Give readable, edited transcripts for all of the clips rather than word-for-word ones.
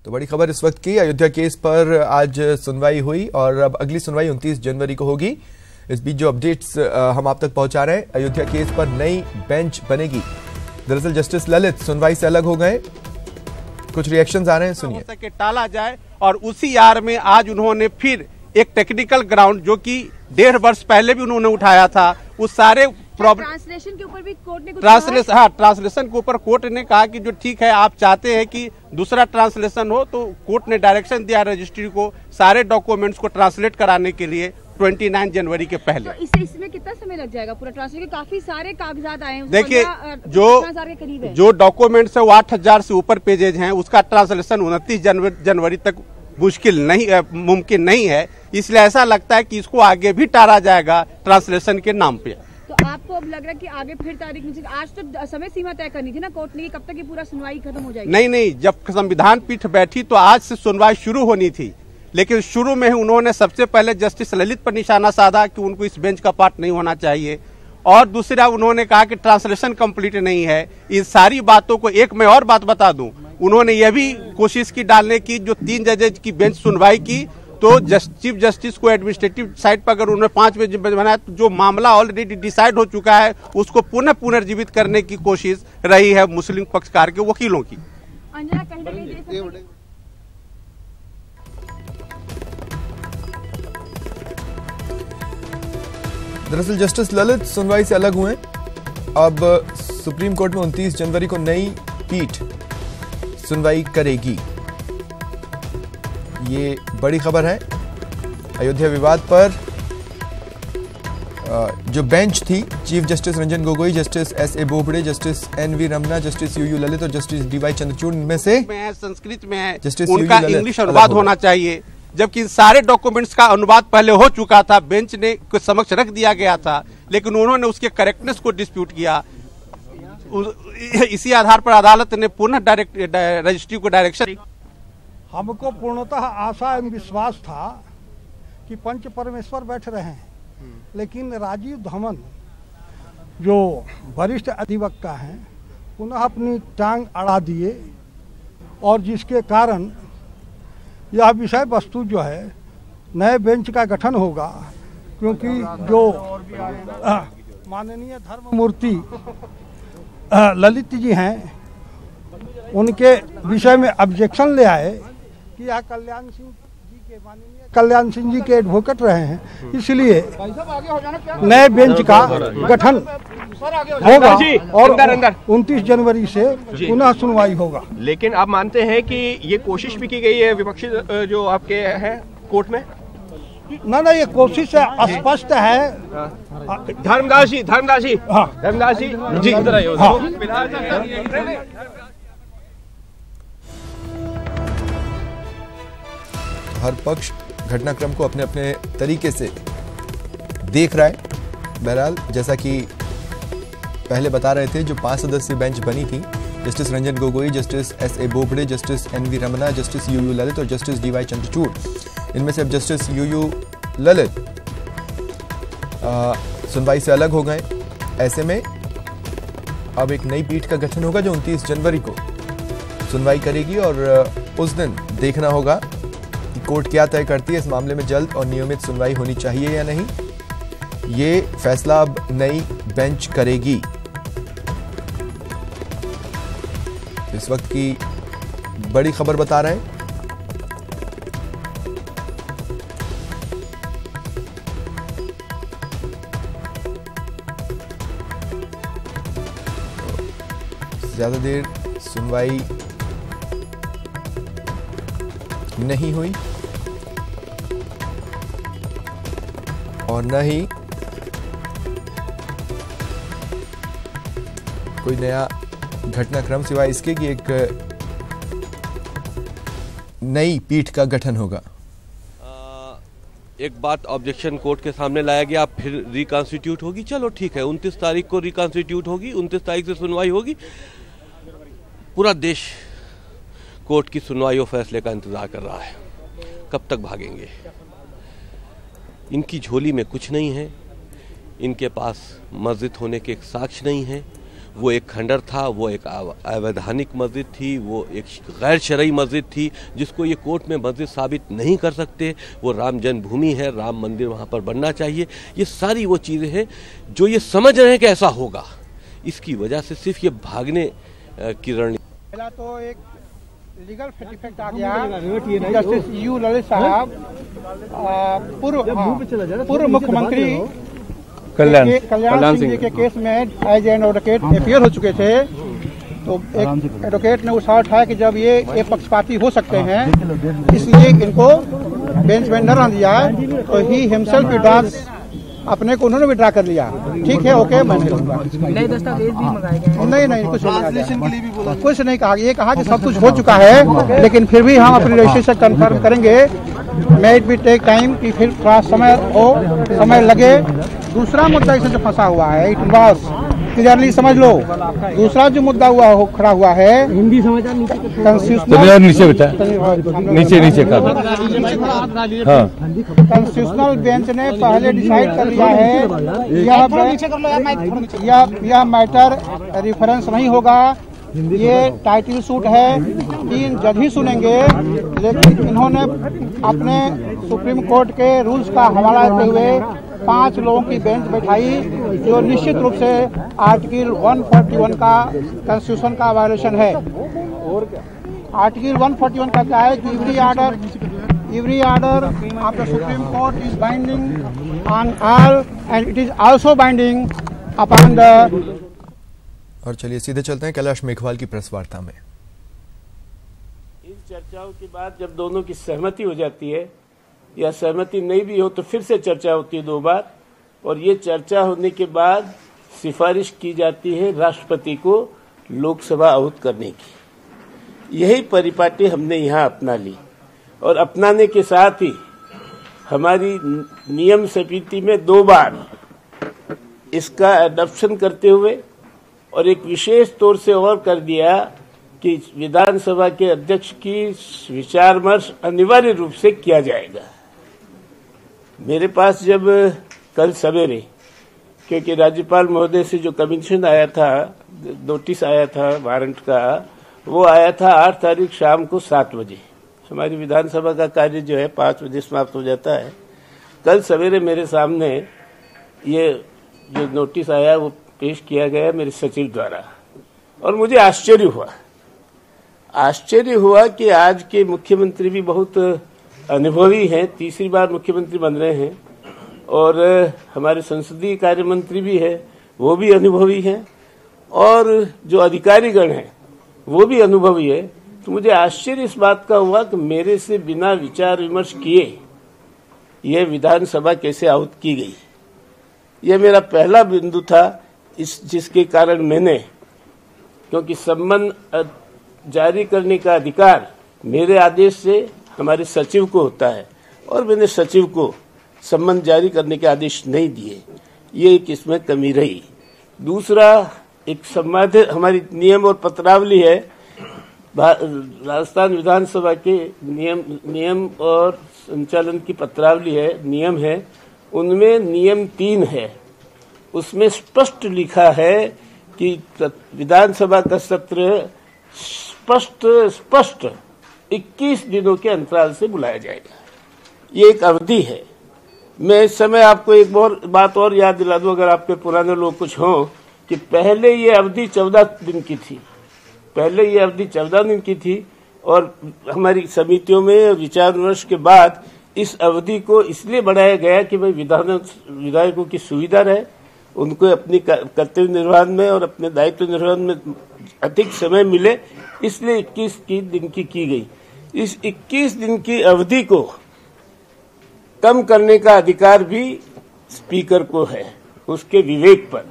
तो बड़ी खबर इस वक्त की, अयोध्या केस पर आज सुनवाई हुई और अब अगली सुनवाई 29 जनवरी को होगी। इस बीच जो अपडेट्स हम आप तक पहुंचा रहे हैं, अयोध्या केस पर नई बेंच बनेगी। दरअसल जस्टिस ललित सुनवाई से अलग हो गए, कुछ रिएक्शंस आ रहे हैं, सुनिए। हो सके टाला जाए और उसी यार में आज उन्होंने फिर एक टेक्निकल ग्राउंड जो कि 1.5 वर्ष पहले भी उन्होंने उठाया था, उस सारे ट्रांसलेशन के ऊपर भी कोर्ट ने ट्रांसलेशन के ऊपर कोर्ट ने कहा कि जो ठीक है आप चाहते हैं कि दूसरा ट्रांसलेशन हो, तो कोर्ट ने डायरेक्शन दिया रजिस्ट्री को सारे डॉक्यूमेंट्स को ट्रांसलेट कराने के लिए 29 जनवरी के पहले। तो इसमें कितना समय लग जाएगा पूरा ट्रांसलेट? काफी सारे कागजात आए हैं। देखिए जो डॉक्यूमेंट्स है वो 8000 से ऊपर पेजेज हैं, उसका ट्रांसलेशन 29 जनवरी तक मुमकिन नहीं है। इसलिए ऐसा लगता है कि इसको आगे भी टाला जाएगा ट्रांसलेशन के नाम पे। तो आपको अब लग रहा है कि आगे फिर तारीख नहीं, आज तो समय सीमा तय करनी थी ना कोर्ट ने, कब तक ये पूरा सुनवाई खत्म हो जाएगी? नहीं, जब संविधान पीठ बैठी तो आज से सुनवाई शुरू होनी थी, लेकिन शुरू में ही उन्होंने सबसे पहले जस्टिस ललित पर निशाना साधा कि उनको इस बेंच का पार्ट नहीं होना चाहिए, और दूसरा उन्होंने कहा कि ट्रांसलेशन कंप्लीट नहीं है। इन सारी बातों को एक मैं और बात बता दूं, उन्होंने यह भी कोशिश की डालने की, जो 3 जजेज की बेंच सुनवाई की, तो चीफ जस्टिस को एडमिनिस्ट्रेटिव साइड पर अगर उन्होंने 5 बेंच बनाया, तो जो मामला ऑलरेडी डिसाइड हो चुका है उसको पुनर्जीवित करने की कोशिश रही है मुस्लिम पक्षकार के वकीलों की। अंजना कहीं ना कहीं दरअसल जस्टिस ललित सुनवाई से अलग हुए, अब सुप्रीम कोर्ट में 29 जनवरी को नई पीठ सुनवाई करेगी। ये बड़ी खबर है। अयोध्या विवाद पर जो बेंच थी, chief justice Ranjan Gogoi, justice S A. Bobde, justice N V. Ramana, justice U Lalit और जस्टिस डी.वाई. चंद्रचूड़, इनमें से संस्कृत में है, जस्टिस उनका इंग्लिश अनुवाद होना चाहिए, जबकि सारे डॉक्यूमेंट्स का अनुवाद पहले हो चुका था, बेंच ने कुछ समक्ष रख दिया गया था, लेकिन उन्होंने उसके करेक्टनेस को डिस्प्यूट किया। इसी आधार पर अदालत ने पुनः रजिस्ट्री को डायरेक्शन। हमको पूर्णतः आशा एवं विश्वास था कि पंच परमेश्वर बैठ रहे हैं, लेकिन राजीव धवन जो वरिष्ठ अधिवक्ता हैं पुनः अपनी टांग अड़ा दिए, और जिसके कारण यह विषय वस्तु जो है नए बेंच का गठन होगा, क्योंकि जो माननीय धर्ममूर्ति ललित जी हैं उनके विषय में ऑब्जेक्शन ले आए कि यह कल्याण सिंह जी के एडवोकेट रहे हैं, इसलिए नए बेंच का गठन होगा और 29 जनवरी से पुनः सुनवाई होगा। लेकिन आप मानते हैं कि ये कोशिश भी की गई है विपक्षी जो आपके हैं कोर्ट में? ना, ये कोशिश स्पष्ट है। धर्मदास जी जी हर पक्ष घटनाक्रम को अपने अपने तरीके से देख रहा है। बहरहाल जैसा कि पहले बता रहे थे, जो 5 सदस्यीय बेंच बनी थी, justice Ranjan Gogoi, justice S A. Bobde, justice N V. Ramana, justice U Lalit और जस्टिस डी.वाई. चंद्रचूड़, इनमें से अब जस्टिस यू ललित सुनवाई से अलग हो गए। ऐसे में अब एक नई पीठ का गठन होगा जो 29 जनवरी को सुनवाई करेगी, और उस दिन देखना होगा कि कोर्ट क्या तय करती है। इस मामले में जल्द और नियमित सुनवाई होनी चाहिए या नहीं, ये फैसला अब नई बेंच करेगी। इस वक्त की बड़ी खबर बता रहे हैं। ज्यादा देर सुनवाई नहीं हुई और न ही कोई नया घटनाक्रम, सिवाय इसके कि एक नई पीठ का गठन होगा। एक बात ऑब्जेक्शन कोर्ट के सामने लाया गया, फिर रिकॉन्स्टिट्यूट होगी। चलो ठीक है, 29 तारीख को रिकॉन्स्टिट्यूट होगी, 29 तारीख से सुनवाई होगी। पूरा देश कोर्ट की सुनवाई और फैसले का इंतजार कर रहा है। कब तक भागेंगे? इनकी झोली में कुछ नहीं है, इनके पास मस्जिद होने के साक्ष्य नहीं है, वो एक खंडर था, वो एक अवैधानिक मस्जिद थी, वो एक गैर शरई मस्जिद थी जिसको ये कोर्ट में मस्जिद साबित नहीं कर सकते। वो राम जन्मभूमि है, राम मंदिर वहाँ पर बनना चाहिए। ये सारी वो चीज़ें हैं जो ये समझ रहे हैं कि ऐसा होगा, इसकी वजह से सिर्फ ये भागने की रणनीति। पहला तो एक लीगल फैक्ट आ गया, जस्टिस यू ललित साहब पूर्व मुख्यमंत्री कल्याण सिंह जी के केस में एज एन एडवोकेट अपीयर हो चुके थे। तो एक एडवोकेट ने सवाल उठाया कि जब ये पक्षपाती हो सकते हैं, इसलिए इनको बेंच में न रहने दिया, तो ही हिमसेल्फ विड्रॉ, अपने को उन्होंने विड्रा कर लिया। ठीक है, ओके, मैं नए दस्तावेज भी मंगाए गए? नहीं, कुछ नहीं कहा। ये कहा कि सब कुछ हो चुका है, लेकिन फिर भी हम अपनी रजिस्ट्रेशन कंफर्म करेंगे। May it be take time, कि फिर थोड़ा समय लगे। दूसरा मुद्दा इसमें जो फंसा हुआ है, इट वॉज क्लियरली समझ लो। दूसरा जो मुद्दा खड़ा हुआ है, हिंदी समाचार नीचे कॉन्स्टिट्यूशनल बेंच ने पहले डिसाइड कर लिया है यह मैटर रेफरेंस नहीं होगा। ये टाइटल सूट है, 3 जज ही सुनेंगे, लेकिन इन्होंने अपने सुप्रीम कोर्ट के रूल्स का हवाला देते हुए 5 लोगों की बेंच बैठाई, जो निश्चित रूप से आर्टिकल 141 का कॉन्स्टिट्यूशन का वायलेशन है। आर्टिकल 141 का क्या है कि every order of the Supreme Court is binding on all and it is also binding upon the। और चलिए सीधे चलते हैं कैलाश मेघवाल की प्रेस वार्ता में। इन चर्चाओं के बाद जब दोनों की सहमति हो जाती है या सहमति नहीं भी हो तो फिर से चर्चा होती है 2 बार, और ये चर्चा होने के बाद सिफारिश की जाती है राष्ट्रपति को लोकसभा आहूत करने की। यही परिपाटी हमने यहाँ अपना ली, और अपनाने के साथ ही हमारी नियम समिति में 2 बार इसका एडॉप्शन करते हुए और एक विशेष तौर से और कर दिया कि विधानसभा के अध्यक्ष की विचार विमर्श अनिवार्य रूप से किया जाएगा। मेरे पास जब कल सवेरे, क्योंकि राज्यपाल महोदय से जो कमीशन आया था, नोटिस आया था वारंट का, वो आया था 8 तारीख शाम को 7 बजे। हमारी विधानसभा का कार्य जो है 5 बजे समाप्त हो जाता है। कल सवेरे मेरे सामने ये जो नोटिस आया वो पेश किया गया मेरे सचिव द्वारा, और मुझे आश्चर्य हुआ कि आज के मुख्यमंत्री भी बहुत अनुभवी हैं, 3री बार मुख्यमंत्री बन रहे हैं, और हमारे संसदीय कार्य मंत्री भी है, वो भी अनुभवी हैं, और जो अधिकारीगण हैं वो भी अनुभवी है। तो मुझे आश्चर्य इस बात का हुआ कि मेरे से बिना विचार विमर्श किए यह विधानसभा कैसे आहूत की गई। यह मेरा पहला बिंदु था, जिसके कारण मैंने, क्योंकि सम्मन जारी करने का अधिकार मेरे आदेश से हमारे सचिव को होता है, और मैंने सचिव को सम्मन जारी करने के आदेश नहीं दिए, ये एक इसमें कमी रही। दूसरा, एक संवाद हमारी नियम और पत्रावली है, राजस्थान विधानसभा के नियम और संचालन की पत्रावली है, नियम है, उनमें नियम 3 है। उसमें स्पष्ट लिखा है कि विधानसभा का सत्र स्पष्ट 21 दिनों के अंतराल से बुलाया जाएगा। ये एक अवधि है। मैं इस समय आपको एक बात और याद दिला दूं, अगर आपके पुराने लोग कुछ हों, कि पहले ये अवधि 14 दिन की थी, और हमारी समितियों में विचार विमर्श के बाद इस अवधि को इसलिए बढ़ाया गया कि भाई विधायकों की सुविधा रहे, उनको अपनी कर्तव्य निर्वहन में और अपने दायित्व निर्वहन में अधिक समय मिले, इसलिए 21 दिन की गई। इस 21 दिन की अवधि को कम करने का अधिकार भी स्पीकर को है, उसके विवेक पर,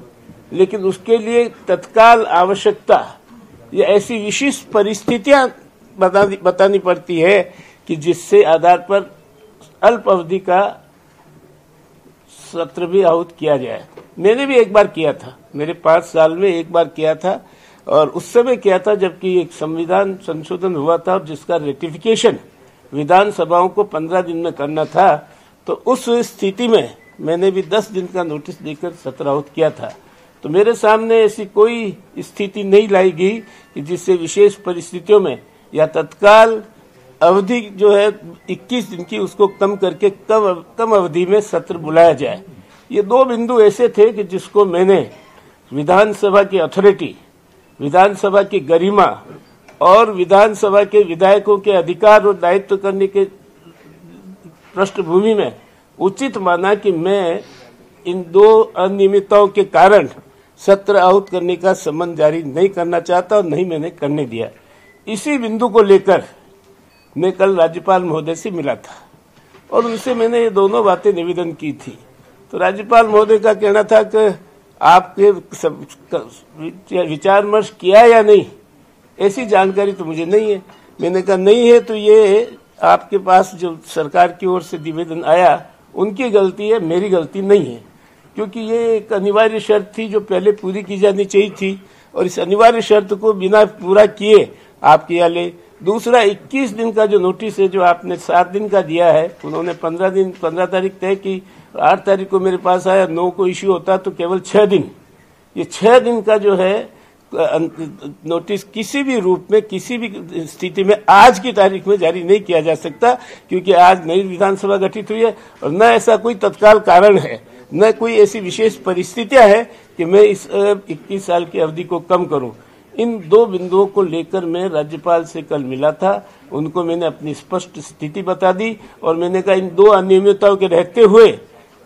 लेकिन उसके लिए तत्काल आवश्यकता या ऐसी विशिष्ट परिस्थितियां बतानी पड़ती है कि जिससे आधार पर अल्प अवधि का सत्र भी आहूत किया जाए। मैंने भी एक बार किया था, मेरे 5 साल में एक बार किया था, और उस समय किया था जबकि एक संविधान संशोधन हुआ था जिसका रेटिफिकेशन विधानसभाओं को 15 दिन में करना था। तो उस स्थिति में मैंने भी 10 दिन का नोटिस देकर सत्र आहूत किया था। तो मेरे सामने ऐसी कोई स्थिति नहीं लाई गई कि जिससे विशेष परिस्थितियों में या तत्काल अवधि जो है 21 दिन की उसको कम करके कम अवधि में सत्र बुलाया जाए। ये दो बिंदु ऐसे थे कि जिसको मैंने विधानसभा की अथॉरिटी, विधानसभा की गरिमा और विधानसभा के विधायकों के अधिकार और दायित्व करने के पृष्ठभूमि में उचित माना कि मैं इन दो अनियमितताओं के कारण सत्र आहूत करने का संबंध जारी नहीं करना चाहता और नहीं मैंने करने दिया। इसी बिंदु को लेकर मैं कल राज्यपाल महोदय से मिला था और उनसे मैंने ये दोनों बातें निवेदन की थी। तो राज्यपाल महोदय का कहना था कि आपके विचार विमर्श किया या नहीं, ऐसी जानकारी तो मुझे नहीं है। मैंने कहा नहीं है तो ये आपके पास जो सरकार की ओर से निवेदन आया उनकी गलती है, मेरी गलती नहीं है, क्योंकि ये एक अनिवार्य शर्त थी जो पहले पूरी की जानी चाहिए थी और इस अनिवार्य शर्त को बिना पूरा किए आपके यहाँ ले। दूसरा 21 दिन का जो नोटिस है जो आपने 7 दिन का दिया है, उन्होंने 15 तारीख तय की, 8 तारीख को मेरे पास आया, 9 को इश्यू होता तो केवल 6 दिन। ये 6 दिन का जो है नोटिस किसी भी रूप में किसी भी स्थिति में आज की तारीख में जारी नहीं किया जा सकता, क्योंकि आज नई विधानसभा गठित हुई है और न ऐसा कोई तत्काल कारण है, न कोई ऐसी विशेष परिस्थितियां है कि मैं इस 21 साल की अवधि को कम करूं। इन दो बिंदुओं को लेकर मैं राज्यपाल से कल मिला था, उनको मैंने अपनी स्पष्ट स्थिति बता दी और मैंने कहा इन दो अनियमितताओं के रहते हुए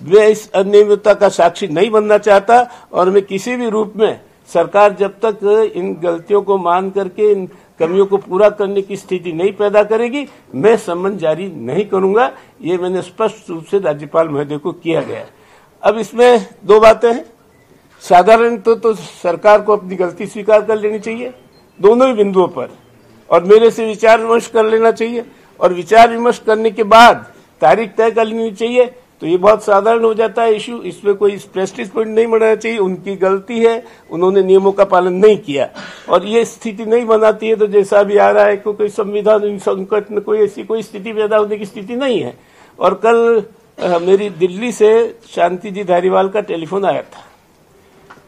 मैं इस अनियमितता का साक्षी नहीं बनना चाहता और मैं किसी भी रूप में सरकार जब तक इन गलतियों को मान करके इन कमियों को पूरा करने की स्थिति नहीं पैदा करेगी, मैं सम्मन जारी नहीं करूंगा। ये मैंने स्पष्ट रूप से राज्यपाल महोदय को किया गया। अब इसमें दो बातें हैं। साधारण तो सरकार को अपनी गलती स्वीकार कर लेनी चाहिए दोनों ही बिंदुओं पर और मेरे से विचार विमर्श कर लेना चाहिए और विचार विमर्श करने के बाद तारीख तय कर लेनी चाहिए। तो ये बहुत साधारण हो जाता है इश्यू, इसमें कोई प्रेस्टीज पॉइंट नहीं बनाना चाहिए। उनकी गलती है, उन्होंने नियमों का पालन नहीं किया और ये स्थिति नहीं बनाती है तो जैसा भी आ रहा है कोई संविधान संकट में कोई ऐसी कोई स्थिति पैदा होने की स्थिति नहीं है। और कल मेरी दिल्ली से शांति जी धारीवाल का टेलीफोन आया था,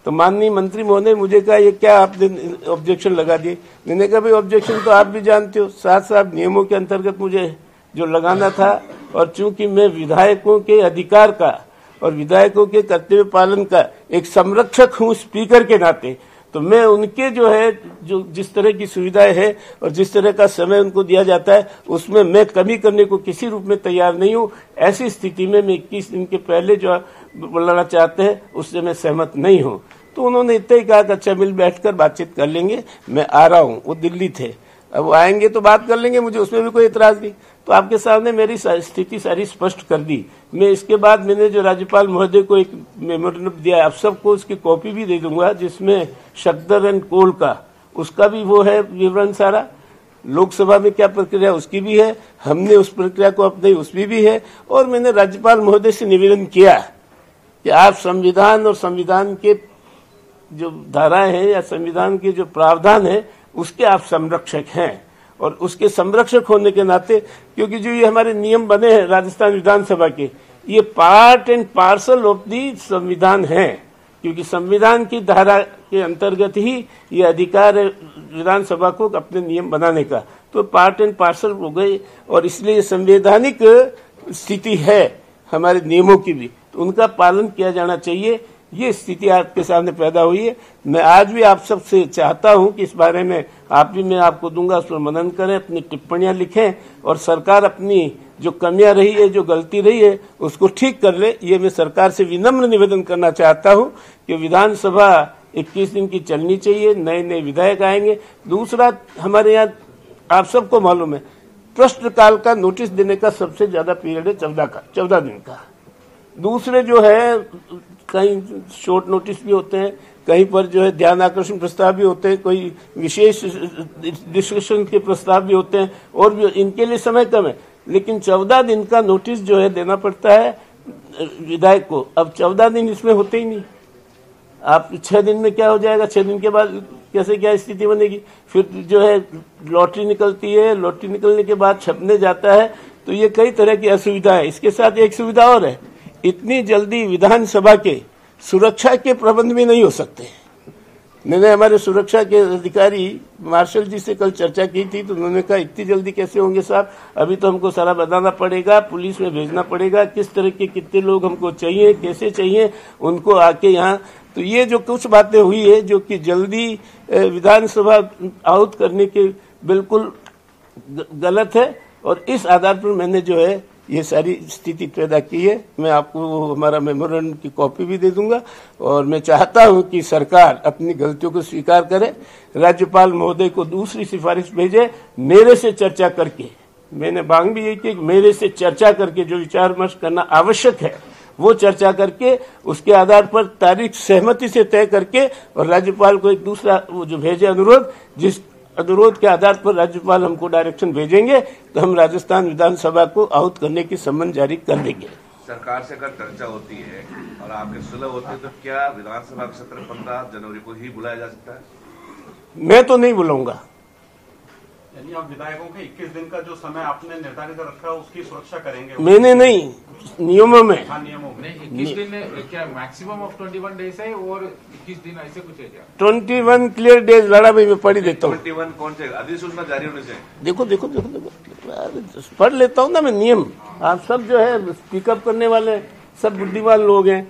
तो माननीय मंत्री महोदय मुझे कहा ये क्या आपने ऑब्जेक्शन लगा दिए। मैंने कहा भाई ऑब्जेक्शन तो आप भी जानते हो, साथ साथ नियमों के अंतर्गत मुझे जो लगाना था और चूंकि मैं विधायकों के अधिकार का और विधायकों के कर्तव्य पालन का एक संरक्षक हूं स्पीकर के नाते, तो मैं उनके जो है जो जिस तरह की सुविधाएं है और जिस तरह का समय उनको दिया जाता है उसमें मैं कमी करने को किसी रूप में तैयार नहीं हूं। ऐसी स्थिति में मैं 21 दिन के पहले जो बुलाना चाहते हैं उससे मैं सहमत नहीं हूं। तो उन्होंने इतना ही कहा कि अच्छा मिल बैठकर बातचीत कर लेंगे, मैं आ रहा हूं। वो दिल्ली थे, अब वो आएंगे तो बात कर लेंगे, मुझे उसमें भी कोई इतराज नहीं। तो आपके सामने मेरी स्थिति सारी स्पष्ट कर दी। मैं इसके बाद मैंने जो राज्यपाल महोदय को एक मेमोरेंडम दिया, आप सबको उसकी कॉपी भी दे दूंगा जिसमें शक्कर एंड कोल का उसका भी वो है विवरण सारा, लोकसभा में क्या प्रक्रिया उसकी भी है, हमने उस प्रक्रिया को अपनाई उसमें भी है। और मैंने राज्यपाल महोदय से निवेदन किया कि आप संविधान और संविधान के जो धाराएं हैं या संविधान के जो प्रावधान है उसके आप संरक्षक हैं और उसके संरक्षक होने के नाते, क्योंकि जो ये हमारे नियम बने हैं राजस्थान विधानसभा के, ये part and parcel of the संविधान है, क्योंकि संविधान की धारा के अंतर्गत ही ये अधिकार है विधानसभा को अपने नियम बनाने का। तो पार्ट एंड पार्सल हो गए और इसलिए संवैधानिक स्थिति है हमारे नियमों की भी, तो उनका पालन किया जाना चाहिए। ये स्थिति आपके सामने पैदा हुई है। मैं आज भी आप सबसे चाहता हूं कि इस बारे में आप भी, मैं आपको दूंगा, उस पर मनन करें, अपनी टिप्पणियां लिखें और सरकार अपनी जो कमियां रही है, जो गलती रही है, उसको ठीक कर ले। ये मैं सरकार से विनम्र निवेदन करना चाहता हूं कि विधानसभा 21 दिन की चलनी चाहिए, नए नए विधायक आएंगे। दूसरा, हमारे यहाँ आप सबको मालूम है प्रश्नकाल का नोटिस देने का सबसे ज्यादा पीरियड है 14 दिन का। दूसरे जो है कहीं शॉर्ट नोटिस भी होते हैं, कहीं पर जो है ध्यान आकर्षण प्रस्ताव भी होते हैं, कोई विशेष डिस्कशन के प्रस्ताव भी होते हैं और भी इनके लिए समय कम है। लेकिन 14 दिन का नोटिस जो है देना पड़ता है विधायक को। अब 14 दिन इसमें होते ही नहीं, आप 6 दिन में क्या हो जाएगा, 6 दिन के बाद कैसे क्या स्थिति बनेगी। फिर जो है लॉटरी निकलती है, लॉटरी निकलने के बाद छपने जाता है, तो ये कई तरह की असुविधा है। इसके साथ एक सुविधा और है, इतनी जल्दी विधानसभा के सुरक्षा के प्रबंध भी नहीं हो सकते। मैंने हमारे सुरक्षा के अधिकारी मार्शल जी से कल चर्चा की थी, तो उन्होंने कहा इतनी जल्दी कैसे होंगे साहब, अभी तो हमको सारा बताना पड़ेगा, पुलिस में भेजना पड़ेगा, किस तरह के कितने लोग हमको चाहिए, कैसे चाहिए, उनको आके यहाँ। तो ये जो कुछ बातें हुई है जो कि जल्दी विधानसभा आहूत करने के बिल्कुल गलत है, और इस आधार पर मैंने जो है ये सारी स्थिति पैदा की है। मैं आपको हमारा मेमोरेंडम की कॉपी भी दे दूंगा, और मैं चाहता हूं कि सरकार अपनी गलतियों को स्वीकार करे, राज्यपाल महोदय को दूसरी सिफारिश भेजे, मेरे से चर्चा करके। मैंने मांग भी यही की, मेरे से चर्चा करके जो विचार विमर्श करना आवश्यक है वो चर्चा करके उसके आधार पर तारीख सहमति से तय करके, और राज्यपाल को एक दूसरा वो जो भेजे अनुरोध, जिस अनुरोध के आधार पर राज्यपाल हमको डायरेक्शन भेजेंगे तो हम राजस्थान विधानसभा को आहूत करने की सम्मन जारी कर देंगे। सरकार से अगर चर्चा होती है और आपके सुलह होते हैं तो क्या विधानसभा का सत्र 15 जनवरी को ही बुलाया जा सकता है? मैं तो नहीं बुलाऊंगा। यानी आप विधायकों के 21 दिन का जो समय आपने निर्धारित रखा है उसकी सुरक्षा करेंगे? मैंने नहीं, नियमों में। हाँ, नियमों में 21 दिन क्या मैक्सिमम ऑफ 21 डेज है और 21 दिन ऐसे कुछ है क्या? 21 क्लियर डेज लड़ा भाई, मैं पढ़ ही देता हूँ। 21 कौन से अधिसूचना जारी होने से? देखो देखो देखो देखो पढ़ लेता हूँ ना मैं नियम। आप सब जो है स्पीकअप करने वाले सब बुद्धिमान लोग हैं।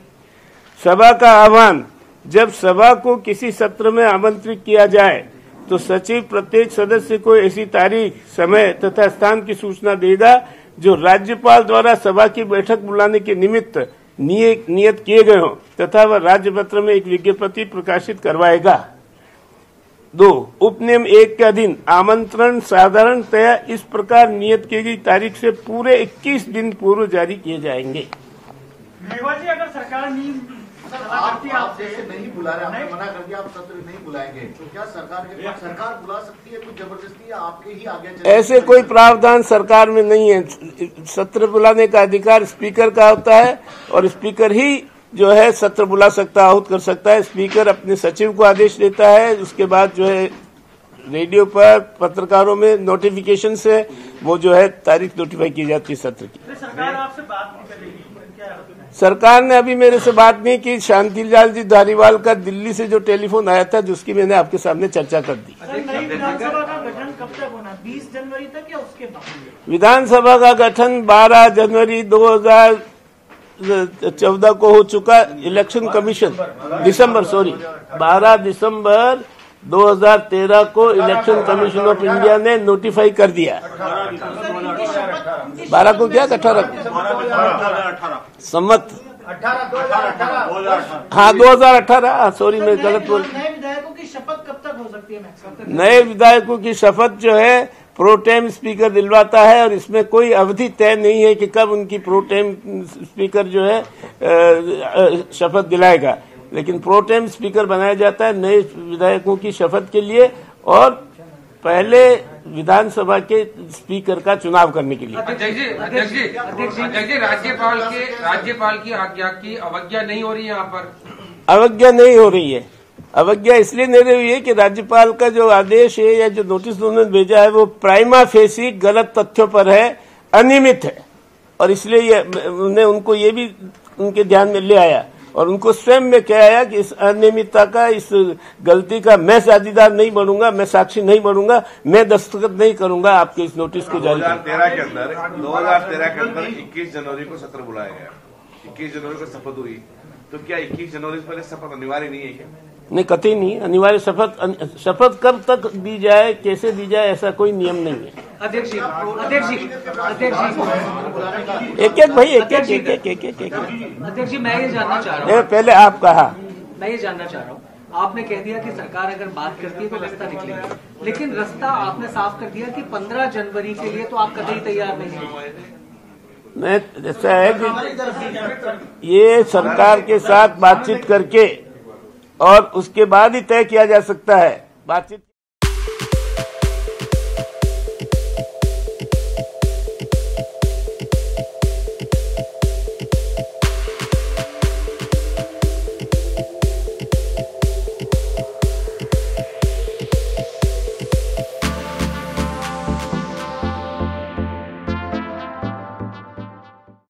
सभा का आह्वान, जब सभा को किसी सत्र में आमंत्रित किया जाए तो सचिव प्रत्येक सदस्य को ऐसी तारीख, समय तथा स्थान की सूचना देगा जो राज्यपाल द्वारा सभा की बैठक बुलाने के निमित्त नियत किए गए हों, तथा वह राज्यपत्र में एक विज्ञप्ति प्रकाशित करवाएगा। 2. उपनियम 1 के अधीन आमंत्रण साधारणतया इस प्रकार नियत की गई तारीख से पूरे 21 दिन पूर्व जारी किए जाएंगे। जी, अगर सरकार आप जैसे नहीं बुला रहे, आपने मना कर दिया, आप सत्र नहीं बुलाएंगे, तो क्या सरकार बुला सकती है कुछ जबरदस्ती, या आपके ही आगे ऐसे कोई प्रावधान सरकार में नहीं है। सत्र बुलाने का अधिकार स्पीकर का होता है, और स्पीकर ही जो है सत्र बुला सकता है, आहूत कर सकता है। स्पीकर अपने सचिव को आदेश देता है, उसके बाद जो है रेडियो पर पत्रकारों में नोटिफिकेशन से वो जो है तारीख नोटिफाई की जाती है सत्र की। सरकार आपसे बात नहीं करेगी? सरकार ने अभी मेरे से बात नहीं की। शांतिलाल जी धारीवाल का दिल्ली से जो टेलीफोन आया था, जिसकी मैंने आपके सामने चर्चा कर दी। नई विधानसभा का गठन कब तक होना? 20 जनवरी तक या उसके बाद? विधानसभा का गठन 12 जनवरी 2014 को हो चुका। इलेक्शन कमीशन 12 दिसंबर 2013 को इलेक्शन कमीशन ऑफ इंडिया ने नोटिफाई कर दिया। 12 को क्या 18 सम्मत 2018। सॉरी, मैं गलत बोल। नए विधायकों की शपथ कब तक हो सकती है? नए विधायकों की शपथ जो है प्रोटेम स्पीकर दिलवाता है, और इसमें कोई अवधि तय नहीं है कि कब उनकी प्रोटेम स्पीकर जो है शपथ दिलाएगा। लेकिन प्रोटेम स्पीकर बनाया जाता है नए विधायकों की शपथ के लिए, और पहले विधानसभा के स्पीकर का चुनाव करने के लिए। अध्यक्ष जी, राज्यपाल की आज्ञा की अवज्ञा नहीं हो रही है यहाँ पर? अवज्ञा नहीं हो रही है। अवज्ञा इसलिए नहीं रही है कि राज्यपाल का जो आदेश है या जो नोटिस उन्होंने भेजा है वो प्राइमा फेसी गलत तथ्यों पर है, अनियमित है, और इसलिए उनको ये भी उनके ध्यान में ले आया, और उनको स्वयं में कहा कि इस अनियमितता का, इस गलती का मैं साझीदार नहीं बनूंगा, मैं साक्षी नहीं बनूंगा, मैं दस्तखत नहीं करूंगा आपके इस नोटिस को जारी। 2013 के अंदर 21 जनवरी को सत्र बुलाया गया, 21 जनवरी को शपथ हुई, तो क्या 21 जनवरी से पहले शपथ अनिवार्य नहीं है क्या? नहीं, कतई नहीं अनिवार्य। शपथ कब तक दी जाए, कैसे दी जाए, ऐसा कोई नियम नहीं है। अध्यक्ष जी, एक भाई एक अध्यक्ष जी, मैं ये जानना चाह रहा हूँ, पहले आप कहा, मैं ये जानना चाह रहा हूँ, आपने कह दिया कि सरकार अगर बात करती है तो रास्ता निकलेगा, लेकिन रास्ता आपने साफ कर दिया कि 15 जनवरी के लिए तो आप कतई तैयार नहीं है। मैं ऐसा है कि ये सरकार के साथ बातचीत करके और उसके बाद ही तय किया जा सकता है। बातचीत